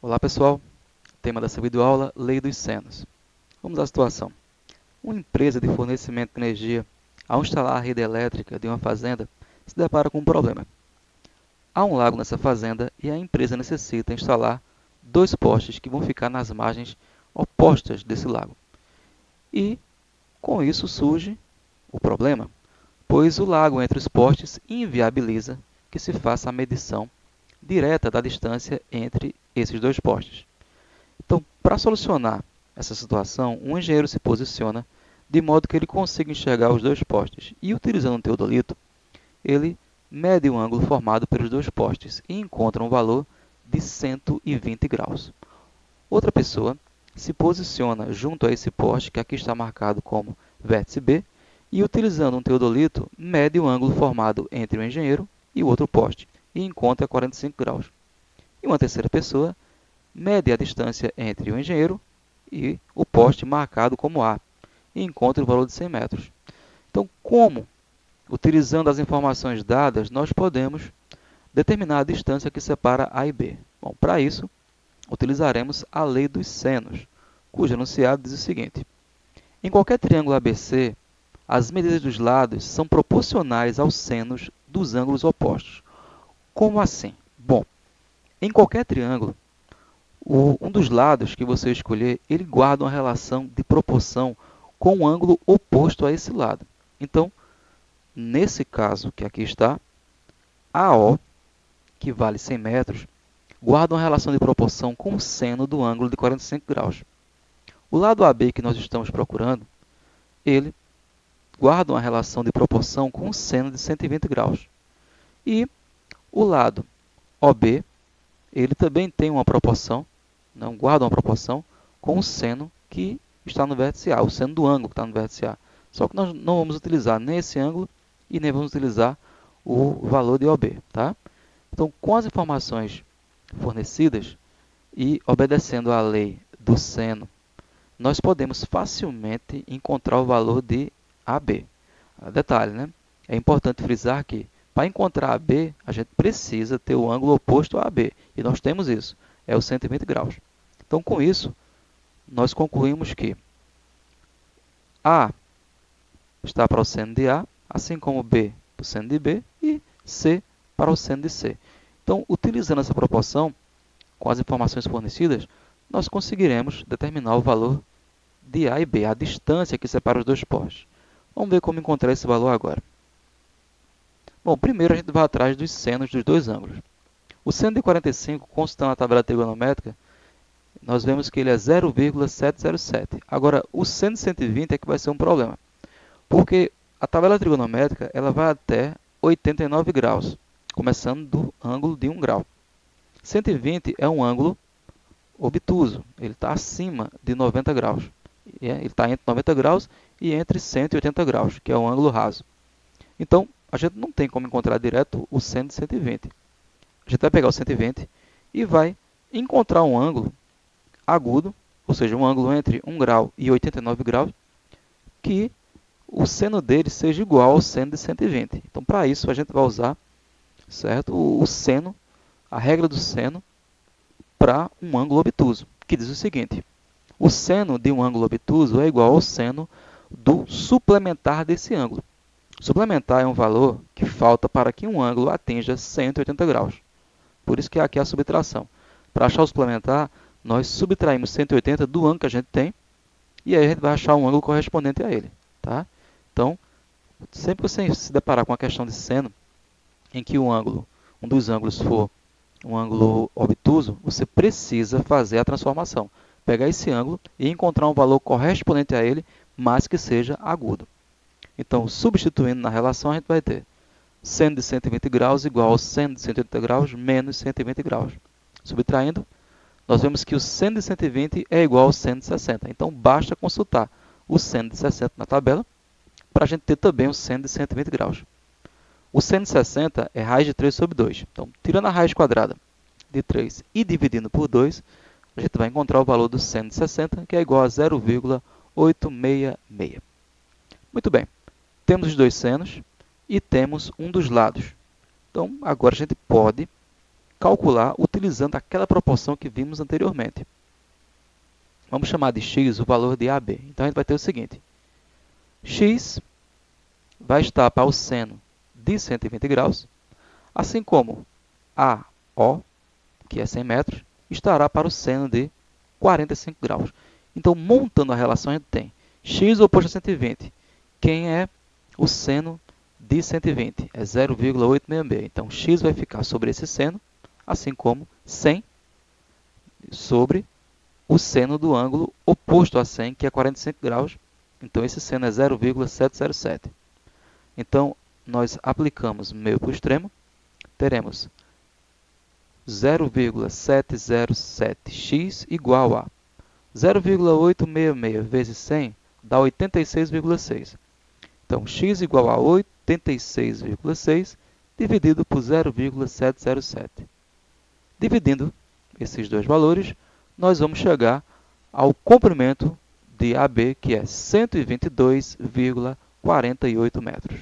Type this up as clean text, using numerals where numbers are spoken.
Olá pessoal, tema dessa videoaula, Lei dos Senos. Vamos à situação. Uma empresa de fornecimento de energia, ao instalar a rede elétrica de uma fazenda, se depara com um problema. Há um lago nessa fazenda e a empresa necessita instalar dois postes que vão ficar nas margens opostas desse lago. E com isso surge o problema, pois o lago entre os postes inviabiliza que se faça a medição direta da distância entre esses dois postes. Então, para solucionar essa situação, um engenheiro se posiciona de modo que ele consiga enxergar os dois postes e, utilizando um teodolito, ele mede o ângulo formado pelos dois postes e encontra um valor de 120 graus. Outra pessoa se posiciona junto a esse poste, que aqui está marcado como vértice B, e, utilizando um teodolito, mede o ângulo formado entre o engenheiro e o outro poste e encontra 45 graus. E uma terceira pessoa mede a distância entre o engenheiro e o poste marcado como A e encontra o valor de 100 metros. Então, como, utilizando as informações dadas, nós podemos determinar a distância que separa A e B? Bom, para isso, utilizaremos a lei dos senos, cujo enunciado diz o seguinte: em qualquer triângulo ABC, as medidas dos lados são proporcionais aos senos dos ângulos opostos. Como assim? Bom, em qualquer triângulo, um dos lados que você escolher, ele guarda uma relação de proporção com o ângulo oposto a esse lado. Então, nesse caso que aqui está, AO, que vale 100 metros, guarda uma relação de proporção com o seno do ângulo de 45 graus. O lado AB que nós estamos procurando, ele guarda uma relação de proporção com o seno de 120 graus. E o lado OB, ele também tem uma proporção, não guarda uma proporção com o seno que está no vértice A, o seno do ângulo que está no vértice A. Só que nós não vamos utilizar nem esse ângulo e nem vamos utilizar o valor de OB. Tá? Então, com as informações fornecidas e obedecendo à lei do seno, nós podemos facilmente encontrar o valor de AB. Detalhe, né? É importante frisar que para encontrar AB, a gente precisa ter o ângulo oposto a AB. E nós temos isso, é o 120 graus. Então, com isso, nós concluímos que A está para o seno de A, assim como B para o seno de B e C para o seno de C. Então, utilizando essa proporção, com as informações fornecidas, nós conseguiremos determinar o valor de A e B, a distância que separa os dois postes. Vamos ver como encontrar esse valor agora. Bom, primeiro a gente vai atrás dos senos dos dois ângulos. O seno de 45, constando a tabela trigonométrica, nós vemos que ele é 0,707. Agora, o seno de 120 é que vai ser um problema, porque a tabela trigonométrica ela vai até 89 graus, começando do ângulo de 1 grau. 120 é um ângulo obtuso, ele está acima de 90 graus. Ele está entre 90 graus e entre 180 graus, que é o ângulo raso. Então, a gente não tem como encontrar direto o seno de 120. A gente vai pegar o 120 e vai encontrar um ângulo agudo, ou seja, um ângulo entre 1 grau e 89 graus, que o seno dele seja igual ao seno de 120. Então, para isso, a gente vai usar, certo, o seno, a regra do seno, para um ângulo obtuso, que diz o seguinte: o seno de um ângulo obtuso é igual ao seno do suplementar desse ângulo. Suplementar é um valor que falta para que um ângulo atinja 180 graus. Por isso que aqui é a subtração. Para achar o suplementar, nós subtraímos 180 do ângulo que a gente tem, e aí a gente vai achar um ângulo correspondente a ele. Tá? Então, sempre que você se deparar com a questão de seno, em que um dos ângulos for um ângulo obtuso, você precisa fazer a transformação. Pegar esse ângulo e encontrar um valor correspondente a ele, mas que seja agudo. Então, substituindo na relação, a gente vai ter seno de 120 graus igual ao seno de 180 graus menos 120 graus. Subtraindo, nós vemos que o seno de 120 é igual ao seno de 60. Então, basta consultar o seno de 60 na tabela para a gente ter também o seno de 120 graus. O seno de 60 é raiz de 3 sobre 2. Então, tirando a raiz quadrada de 3 e dividindo por 2, a gente vai encontrar o valor do seno de 60, que é igual a 0,866. Muito bem. Temos os dois senos e temos um dos lados. Então, agora a gente pode calcular utilizando aquela proporção que vimos anteriormente. Vamos chamar de x o valor de AB. Então, a gente vai ter o seguinte. X vai estar para o seno de 120 graus, assim como AO, que é 100 metros, estará para o seno de 45 graus. Então, montando a relação, a gente tem x oposto a 120. Quem é o seno de 120? É 0,866. Então, x vai ficar sobre esse seno, assim como 100 sobre o seno do ângulo oposto a 100, que é 45 graus. Então, esse seno é 0,707. Então, nós aplicamos meio para o extremo, teremos 0,707x igual a 0,866 vezes 100 dá 86,6. Então, x igual a 86,6 dividido por 0,707. Dividindo esses dois valores, nós vamos chegar ao comprimento de AB, que é 122,48 metros.